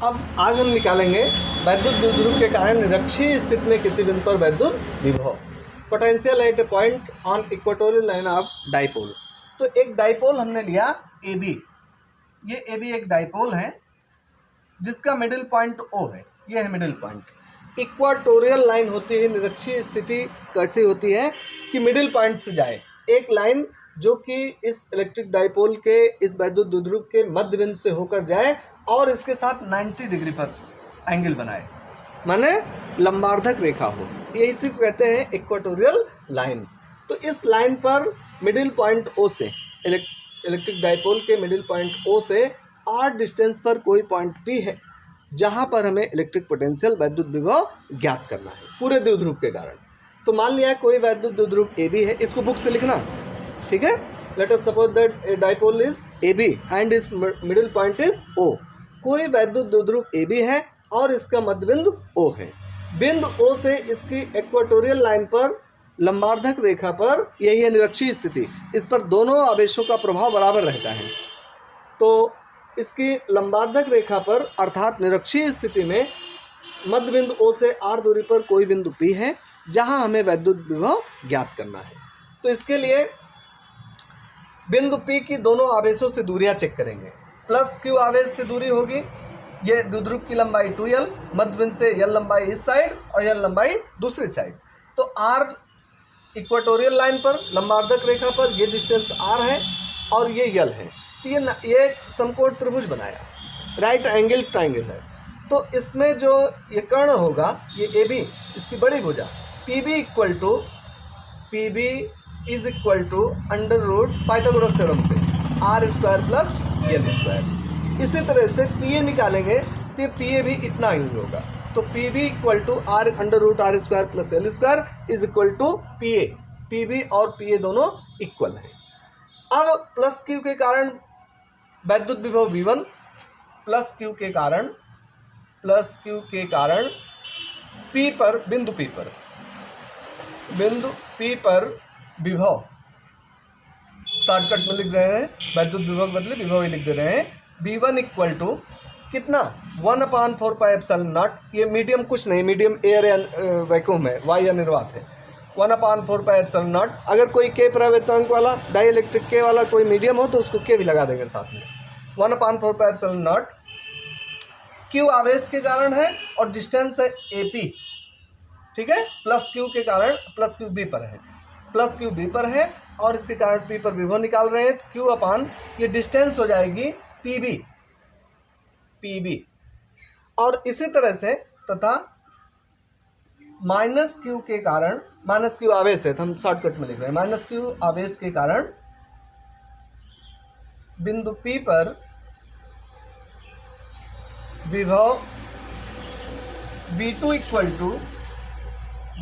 अब आज हम निकालेंगे वैद्युत द्विध्रुव के कारण निरक्षीय स्थिति में किसी बिंदु पर वैद्युत विभव, potential at A point on equatorial line of dipole. तो एक डाइपोल हमने लिया ए बी, ये ए बी एक डाइपोल है जिसका मिडिल पॉइंट ओ है, ये है मिडिल पॉइंट। इक्वेटोरियल लाइन होती है, निरक्षीय स्थिति कैसी होती है कि मिडिल पॉइंट से जाए एक लाइन जो कि इस इलेक्ट्रिक डाइपोल के इस वैद्युत द्विध्रुव के मध्य बिंदु से होकर जाए और इसके साथ 90 डिग्री पर एंगल बनाए, माने लंबार्धक रेखा हो, ये इसी को कहते हैं इक्वेटोरियल लाइन। तो इस लाइन पर मिडिल पॉइंट ओ से, इलेक्ट्रिक डाइपोल के मिडिल पॉइंट ओ से आर डिस्टेंस पर कोई पॉइंट पी है जहां पर हमें इलेक्ट्रिक पोटेंशियल वैद्युत विभव ज्ञात करना है पूरे द्विध्रुव के कारण। तो मान लिया कोई वैद्युत द्विध्रुव ए बी है, इसको बुक से लिखना, ठीक है। Let us suppose that a dipole is A B and its middle point is O. कोई वैद्युत द्विध्रुव ए बी है और इसका मध्य बिंदु ओ है। बिंदु ओ से इसकी इक्वेटोरियल लाइन पर लंबार्धक रेखा पर, यही है निरक्षीय स्थिति, इस पर दोनों आवेशों का प्रभाव बराबर रहता है। तो इसकी लंबार्धक रेखा पर अर्थात निरक्षीय स्थिति में मध्य बिंदु ओ से आर दूरी पर कोई बिंदु पी है जहां हमें वैद्युत विभव ज्ञात करना है। तो इसके लिए बिंदु P की दोनों आवेशों से दूरियां चेक करेंगे। प्लस Q आवेश से दूरी होगी, ये द्विध्रुव की लंबाई 2L, मध्य बिंदु से L लंबाई इस साइड और L लंबाई दूसरी साइड। तो R इक्वेटोरियल लाइन पर लंबार्धक रेखा पर ये डिस्टेंस R है और ये L है। तो ये समकोण त्रिभुज बनाया, राइट एंगल ट्राइंगल है। तो इसमें जो ये कर्ण होगा, ये AB, इसकी बड़ी भुजा PB is equal to under root Pythagoras theorem से r square plus l square. इसी तरह से पी ए निकालेंगे तो पी ए भी इतना ही होगा। तो P B equal to r under root r square plus l square is equal to P A. P B और पी ए दोनों इक्वल हैं। अब प्लस क्यू के कारण वैद्युत विभव V1 प्लस क्यू के कारण P पर, बिंदु P पर विभव शॉर्टकट में लिख रहे हैं, वैद्युत विभव के बदले विभव ही लिख दे रहे हैं। V1 इक्वल टू कितना 1/4 पाई एप्सिलॉन नॉट। ये मीडियम कुछ नहीं, मीडियम एयर या वैक्यूम है, वायु या निर्वात है। 1/4 पाई एप्सिलॉन नॉट। अगर कोई के प्रवेतांक वाला डाई इलेक्ट्रिक के वाला कोई मीडियम हो तो उसको के भी लगा देंगे साथ में। 1/4 पाई एप्सिलॉन नॉट। क्यू आवेश के कारण है और डिस्टेंस है AP, ठीक है। प्लस क्यू के कारण प्लस क्यू बी पर है, प्लस क्यू बी पर है और इसके कारण P पर विभव निकाल रहे हैं। Q अपान ये डिस्टेंस हो जाएगी PB। और इसी तरह से तथा माइनस क्यू के कारण, माइनस क्यू आवेश है तो हम शॉर्टकट में लिख रहे हैं, माइनस क्यू आवेश के कारण बिंदु P पर विभव V2 equal to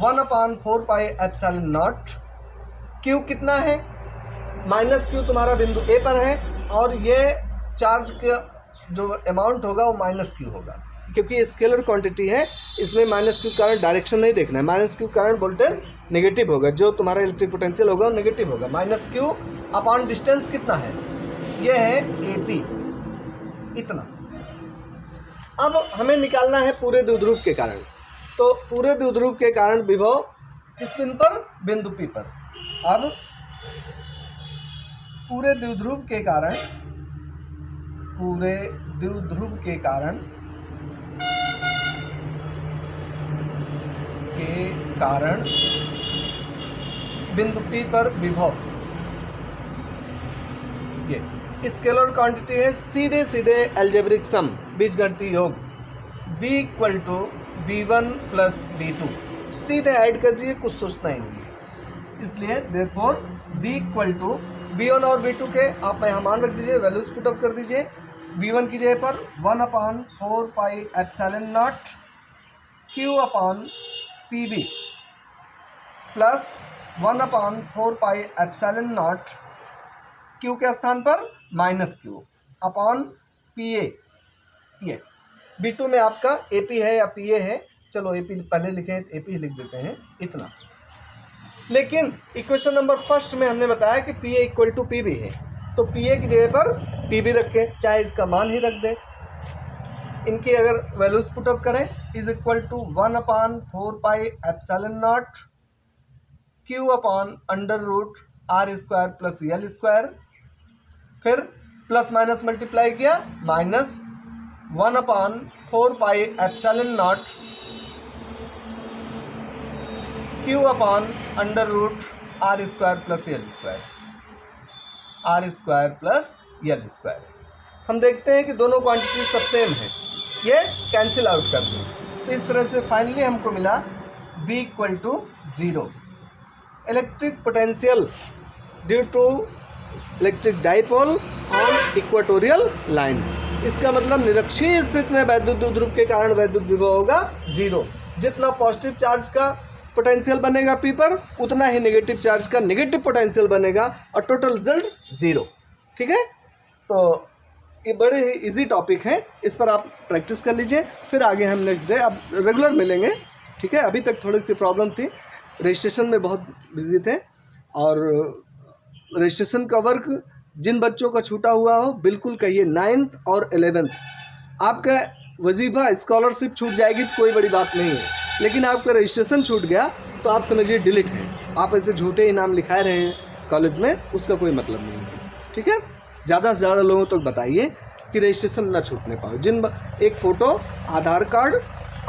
1/4 pi epsilon not. Q कितना है, माइनस क्यू तुम्हारा बिंदु ए पर है और ये चार्ज का जो अमाउंट होगा वो माइनस क्यू होगा, क्योंकि ये स्केलर क्वांटिटी है, इसमें माइनस क्यू कारण डायरेक्शन नहीं देखना है। माइनस क्यू कारण वोल्टेज नेगेटिव होगा, जो तुम्हारा इलेक्ट्रिक पोटेंशियल होगा वो नेगेटिव होगा। माइनस क्यू अपॉन डिस्टेंस कितना है, ये है AP, इतना। अब हमें निकालना है पूरे द्विध्रुव के कारण। तो पूरे द्विध्रुव के कारण विभव किस बिंदु पर, बिंदु P पर। अब पूरे द्विध्रुव के कारण बिंदु P पर विभव, ये स्केलर क्वांटिटी है, सीधे अलजेब्रिक सम, बीजगणितीय योग V equal to V1 plus V2, सीधे ऐड कर दीजिए, कुछ सोचना ही नहीं है। इसलिए therefore V equal to V1 और V2 के आप यहाँ मान रख दीजिए, वैल्यूज पुट अप कर दीजिए। V1 की जगह पर 1/4 pi epsilon not Q upon PB plus 1/4 pi epsilon not Q के स्थान पर माइनस Q अपॉन PA। ये B2 में आपका AP है या PA है, चलो AP पहले लिखें, AP लिख देते हैं, इतना। लेकिन इक्वेशन नंबर फर्स्ट में हमने बताया कि PA इक्वल टू PB है, तो PA की जगह पर PB रखें, चाहे इसका मान ही रख दें। इनकी अगर वैल्यूज पुटअप करें is equal to 1/4πε0 Q/√R² plus L², फिर प्लस माइनस मल्टीप्लाई किया माइनस 1/4πε0 Q/√R² प्लस L²। हम देखते हैं कि दोनों क्वांटिटी सब सेम है, ये कैंसिल आउट कर दें। तो इस तरह से फाइनली हमको मिला V = 0। Electric potential due to electric dipole on equatorial line. इसका मतलब निरक्षीय स्थिति में वैद्युत द्विध्रुव के कारण वैद्युत विभव होगा 0। जितना पॉजिटिव चार्ज का पोटेंशियल बनेगा P पर, उतना ही नेगेटिव चार्ज का नेगेटिव पोटेंशियल बनेगा और टोटल रिजल्ट 0। ठीक है, तो ये बड़े ही इजी टॉपिक है, इस पर आप प्रैक्टिस कर लीजिए। फिर आगे हम नेक्स्ट डे अब रेगुलर मिलेंगे। ठीक है, अभी तक थोड़ी सी प्रॉब्लम थी, रजिस्ट्रेशन में बहुत बिजी थे, और रजिस्ट्रेशन का वर्क जिन बच्चों का छूटा हुआ हो बिल्कुल कहिए। 9th और 11th आपका वजीफ़ा स्कॉलरशिप छूट जाएगी तो कोई बड़ी बात नहीं है, लेकिन आपका रजिस्ट्रेशन छूट गया तो आप समझिए डिलीट है। आप ऐसे झूठे इनाम लिखाए रहे हैं कॉलेज में, उसका कोई मतलब नहीं है। ठीक है, ज़्यादा से ज़्यादा लोगों तक बताइए कि रजिस्ट्रेशन ना छूटने पाओ। एक फ़ोटो, आधार कार्ड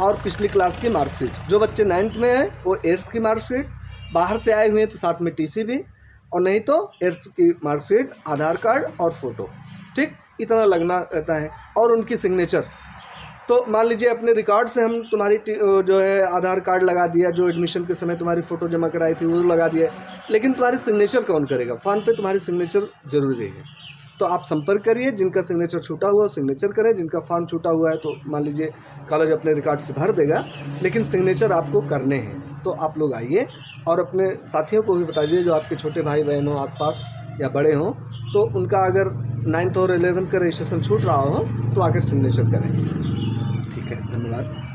और पिछली क्लास की मार्कशीट, जो बच्चे 9th में हैं वो 8th की मार्कशीट, बाहर से आए हुए हैं तो साथ में TC भी, और नहीं तो 8th की मार्कशीट, आधार कार्ड और फ़ोटो। ठीक, इतना लगना रहता है, और उनकी सिग्नेचर। तो मान लीजिए अपने रिकॉर्ड से हम तुम्हारी जो है आधार कार्ड लगा दिया, जो एडमिशन के समय तुम्हारी फ़ोटो जमा कराई थी वो लगा दिया, लेकिन तुम्हारी सिग्नेचर कौन करेगा? फॉर्म पे तुम्हारी सिग्नेचर जरूरी है। तो आप संपर्क करिए, जिनका सिग्नेचर छूटा हुआ सिग्नेचर करें, जिनका फॉर्म छूटा हुआ है तो मान लीजिए कॉलेज अपने रिकॉर्ड से भर देगा, लेकिन सिग्नेचर आपको करने हैं। तो आप लोग आइए और अपने साथियों को भी बता दीजिए, जो आपके छोटे भाई बहन हो आसपास या बड़े हों, तो उनका अगर 9th और 11th का रजिस्ट्रेशन छूट रहा हो तो आकर सिग्नेचर करें। ठीक है, धन्यवाद।